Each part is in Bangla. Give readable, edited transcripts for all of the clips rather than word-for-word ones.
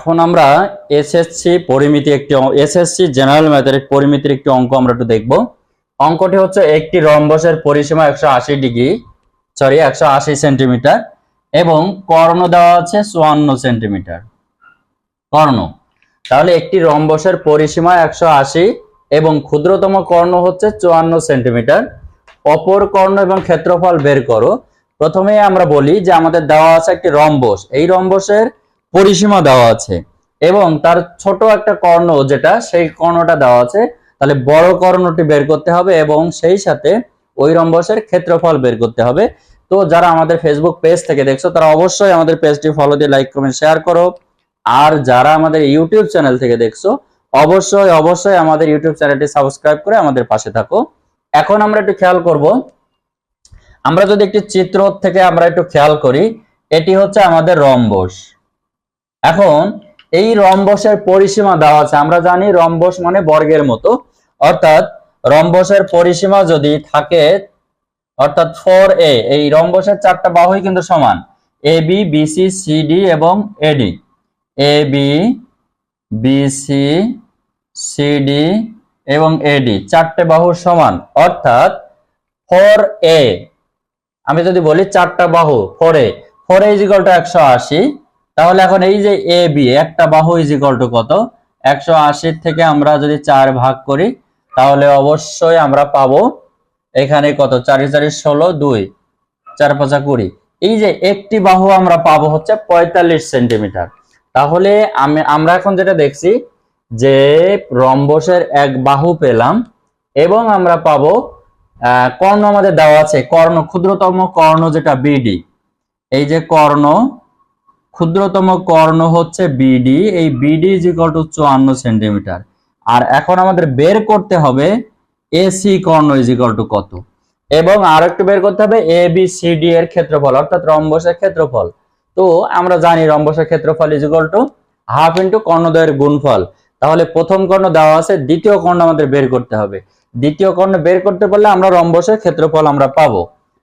এখন আমরা এসএসসি জেনারেল ম্যাথের পরিমিতির একটি অঙ্ক আমরা একটু দেখব। অঙ্কটি হচ্ছে একটি রম্বসের পরিসীমা 180 সেন্টিমিটার এবং কর্ণ দেওয়া আছে 54 সেন্টিমিটার কর্ণ। তাহলে একটি রম্বসের পরিসীমা 180 এবং ক্ষুদ্রতম কর্ণ হচ্ছে 54 সেন্টিমিটার। অপর কর্ণ এবং ক্ষেত্রফল বের করো। প্রথমে আমরা বলি যে আমাদের দেওয়া আছে একটি রম্বস, এই রম্বসের পরিসীমা দেওয়া আছে এবং তার ছোট একটা কর্ণ যেটা সেই কর্ণটা দেওয়া আছে। তাহলে বড় কর্ণটি বের করতে হবে এবং সেই সাথে ওই রম্বসের ক্ষেত্রফল বের করতে হবে। তো যারা আমাদের ফেসবুক পেজ থেকে দেখছো তারা অবশ্যই আমাদের পেজটি ফলো দিয়ে লাইক কমেন্ট শেয়ার করো। আর যারা আমাদের ইউটিউব চ্যানেল থেকে দেখছো অবশ্যই আমাদের ইউটিউব চ্যানেলটি সাবস্ক্রাইব করে আমাদের পাশে থাকো। এখন আমরা একটু খেয়াল করব, আমরা যদি একটি চিত্র থেকে আমরা একটু খেয়াল করি, এটি হচ্ছে আমাদের রম্বস। এখন এই রম্বসের পরিসীমা দেওয়া আছে, আমরা জানি রম্বস মানে বর্গের মতো, অর্থাৎ রম্বসের পরিসীমা যদি থাকে অর্থাৎ 4a, এই রম্বসের চারটা বাহুই কিন্তু সমান, এ বি বিসি সিডি এবং এডি। এ বি বিসি সিডি এবং এডি চারটে বাহু সমান, অর্থাৎ 4a, আমি যদি বলি চারটা বাহু 4a 180, তাহলে এখন এই যে এ বি একটা বাহু কত, 180 থেকে আমরা যদি 4 ভাগ করি তাহলে অবশ্যই আমরা পাবো এখানে কত, 4 4 16, 2 4 5 20, এই যে একটি বাহু আমরা পাবো হচ্ছে 45 সেন্টিমিটার। তাহলে আমরা এখন যেটা দেখছি যে রম্বসের এক বাহু পেলাম এবং আমরা পাবো কর্ণ আমাদের দেওয়া আছে, কর্ণ ক্ষুদ্রতম কর্ণ যেটা বিডি, এই যে কর্ণ ক্ষুদ্রতম কর্ণ হচ্ছে বিডি, এই বিডি = 54 সেন্টিমিটার। আর এখন আমাদের বের করতে হবে এসি কর্ণ = কত, এবং আর একটু বের করতে হবে এ বি সি ডি এর ক্ষেত্রফল অর্থাৎ রম্বসের ক্ষেত্রফল। তো আমরা জানি রম্বসের ক্ষেত্রফল হাফ ইন্টু কর্ণদ্বয়ের গুণফল। তাহলে প্রথম কর্ণ দেওয়া আছে, দ্বিতীয় কর্ণ আমাদের বের করতে হবে। দ্বিতীয় কর্ণ বের করতে পারলে আমরা রম্বসের ক্ষেত্রফল আমরা পাবো।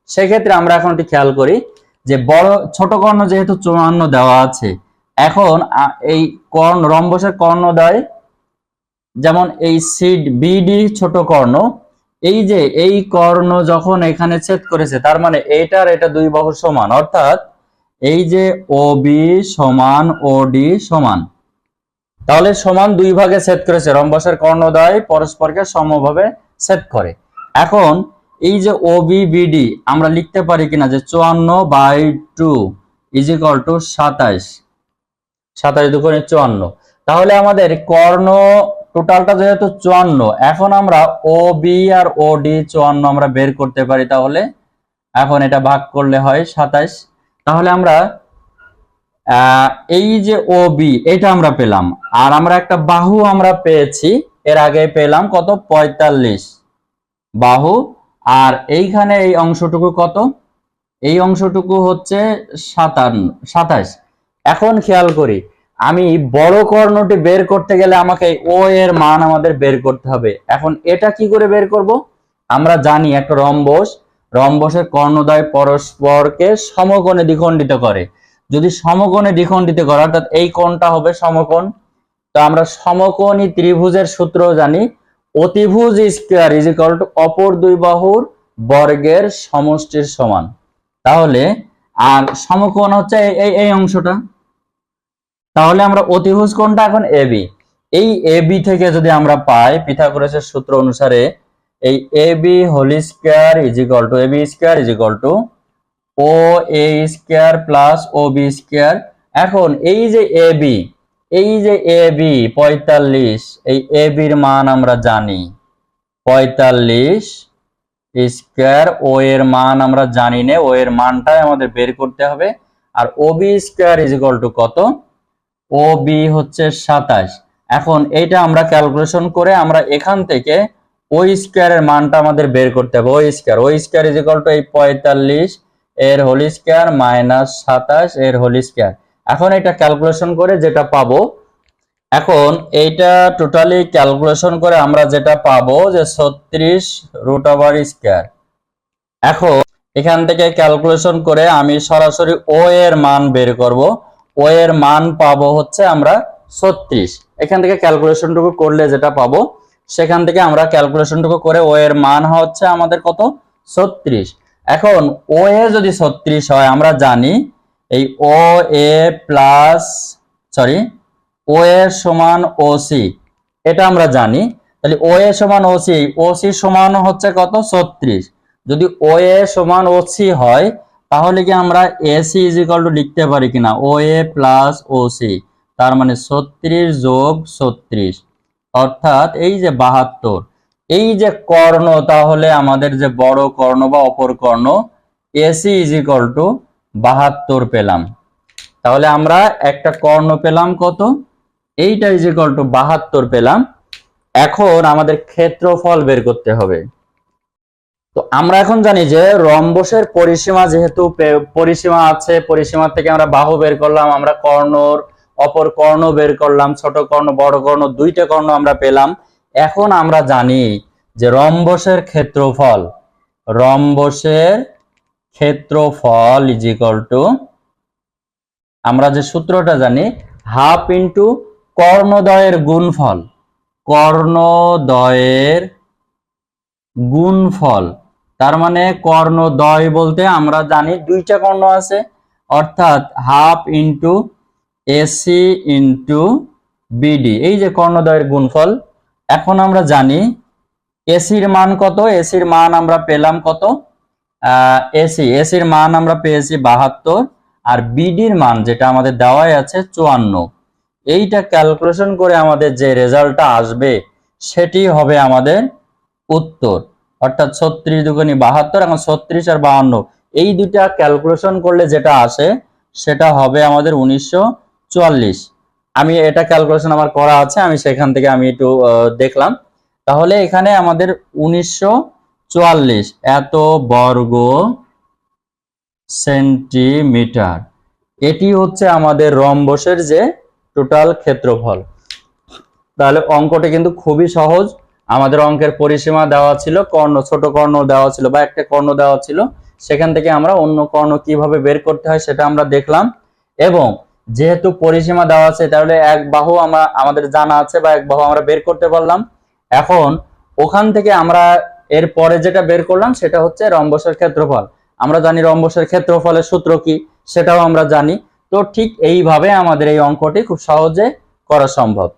সেক্ষেত্রে আমরা এখন একটু খেয়াল করি যে ছোট কর্ণ যেহেতু 54 দেওয়া আছে, এখন এই রম্বসের কর্ণদ্বয় যেমন এই সিড বিডি ছোট কর্ণ, এই যে এই কর্ণ যখন এখানে ছেদ করেছে তার মানে এটা দুই বাহুর সমান, অর্থাৎ এই যে ও বি সমান ও ডি সমান, তাহলে সমান দুই ভাগে ছেদ করেছে, রম্বসের কর্ণদ্বয় পরস্পরকে সমভাবে ছেদ করে। এখন এই যে ও বি বিডি আমরা লিখতে পারি কিনা যে 54/2 = 27, 27 দুগুণে 54। তাহলে আমাদের কর্ণ টোটালটা যেহেতু 54, এখন আমরা ও বি আর ও ডি 54 আমরা বের করতে পারি। তাহলে এখন এটা ভাগ করলে হয় 27। তাহলে আমরা এই যে ও বি এটা আমরা পেলাম, আর আমরা একটা বাহু আমরা পেয়েছি, এর আগে পেলাম কত, 45 বাহু, আর এইখানে এই অংশটুকু কত, এই অংশটুকু হচ্ছে 27। এখন খেয়াল করি, আমি বড় কর্ণটি বের করতে গেলে আমাকে ও এর মান আমাদের বের করতে হবে। এখন এটা কি করে বের করব, আমরা জানি একটা রম্বসের কর্ণদ্বয় পরস্পরকে সমকোণে দ্বিখণ্ডিত করে। যদি সমকোণে দ্বিখণ্ডিত করে অর্থাৎ এই কোণটা হবে সমকোণ, তো আমরা সমকোণী ত্রিভুজের সূত্র জানি, অতিভুজ স্কয়ার = অপর দুই বাহুর বর্গের সমষ্টির সমান। তাহলে আর সমকোণ হচ্ছে এই অংশটা, তাহলে আমরা অতিভুজ কোণটা এখন এবি, এই এবি থেকে যদি আমরা পাই পিথাগোরাসের সূত্র অনুসারে এই এবি হোল স্কয়ার = ও এ স্কয়ার প্লাস ও বি স্কয়ার। এখন এই যে এবি 45, এই এবির মান আমরা জানি 45 স্কয়ার, ও এর মান আমরা জানি না, ও এর মানটাই আমাদের বের করতে হবে। আর ও বি স্কয়ার = কত, ও বি হচ্ছে 27। এখন এইটা আমরা ক্যালকুলেশন করে আমরা এখান থেকে ও স্কয়ারের মানটা আমাদের বের করতে হবে। ও স্কয়ার = এই 45 এর হোল স্কয়ার মাইনাস 27 এর হোল স্কয়ার। এখন এটা ক্যালকুলেশন করে যেটা পাবো, এখন এইটা টোটালি ক্যালকুলেশন করে আমরা যেটা পাবো যে 36√² এখন এখান থেকে ক্যালকুলেশন করে আমি সরাসরি ও এর মান বের করব। ও এর মান পাবো হচ্ছে আমরা 36। এখান থেকে ক্যালকুলেশনটুকু করলে যেটা পাবো, সেখান থেকে আমরা ক্যালকুলেশনটুকু করে ও এর মান হচ্ছে আমাদের কত, 36। এখন ও এ যদি 36 হয়, আমরা জানি এই ও এ প্লাস সরি ও এ সমান ও সি, এটা আমরা জানি। তাহলে ও এ সমান ও সি, ও সি সমান হচ্ছে কত, 36। যদি ও এ সমান ও সি হয়, তাহলে কি আমরা এসি ইজ ইকুয়াল টু লিখতে পারি কিনা, ও এ প্লাস ও সি, তার মানে 36 যোগ 36, অর্থাৎ এই যে 72। এই যে কর্ণ, তাহলে আমাদের যে বড় কর্ণ বা অপর কর্ণ এসি ইজ ইকুয়াল টু 72 পেলাম। তাহলে আমরা একটা কর্ণ পেলাম কত, এইটা ইজ ইকুয়াল টু 72 পেলাম। এখন আমাদের ক্ষেত্রফল বের করতে হবে। তো আমরা এখন জানি যে রম্বসের পরিসীমা, যেহেতু পরিসীমা আছে, পরিসীমা থেকে আমরা বাহু বের করলাম, আমরা কর্ণর অপর কর্ণ বের করলাম, ছোট কর্ণ বড় কর্ণ দুইটা কর্ণ আমরা পেলাম। এখন আমরা জানি যে রম্বসের ক্ষেত্রফল, রম্বসের ক্ষেত্রফল ইজ ইকুয়াল টু, আমরা যে সূত্রটা জানি, হাফ ইন্টু কর্ণদ্বয়ের গুণফল, কর্ণদ্বয়ের গুণফল। তার মানে কর্ণদ্বয় বলতে আমরা জানি দুইটা কর্ণ আছে, অর্থাৎ half into AC into BD, এই যে কর্ণদ্বয়ের গুণফল। এখন আমরা জানি এসির মান কত, এসির মান আমরা পেলাম কত, এসির মান আমরা পেয়েছি 72, আর বিডির মান যেটা আমাদের দেওয়াই আছে 54। এইটা ক্যালকুলেশন করে আমাদের যে রেজাল্টটা আসবে সেটি হবে আমাদের উত্তর, অর্থাৎ 36 দুগুণী 72, এখন 36 আর 52 এই দুইটা ক্যালকুলেশন করলে যেটা আসে সেটা হবে আমাদের 1944। আমি এটা ক্যালকুলেশন আমার করা আছে, আমি সেখান থেকে আমি একটু দেখলাম। তাহলে এখানে আমাদের 1944 এত বর্গ সেন্টিমিটার, এটি হচ্ছে আমাদের রম্বসের যে টোটাল ক্ষেত্রফল। তাহলে অঙ্কটি কিন্তু খুবই সহজ। আমাদের অঙ্কের পরিসীমা দেওয়া ছিল, কর্ণ ছোট কর্ণ দেওয়া ছিল বা একটা কর্ণ দেওয়া ছিল, সেখান থেকে আমরা অন্য কর্ণ কিভাবে বের করতে হয় সেটা আমরা দেখলাম। এবং যেহেতু পরিসীমা দেওয়া আছে, তাহলে এক বাহু আমাদের জানা আছে বা এক বাহু আমরা বের করতে পারলাম। এখন ওখান থেকে আমরা এর পরে যেটা বের করলাম সেটা হচ্ছে রম্বসের ক্ষেত্রফল। আমরা জানি রম্বসের ক্ষেত্রফলের সূত্র কি, সেটাও আমরা জানি। তো ঠিক এইভাবে আমাদের এই অঙ্কটি খুব সহজে করা সম্ভব।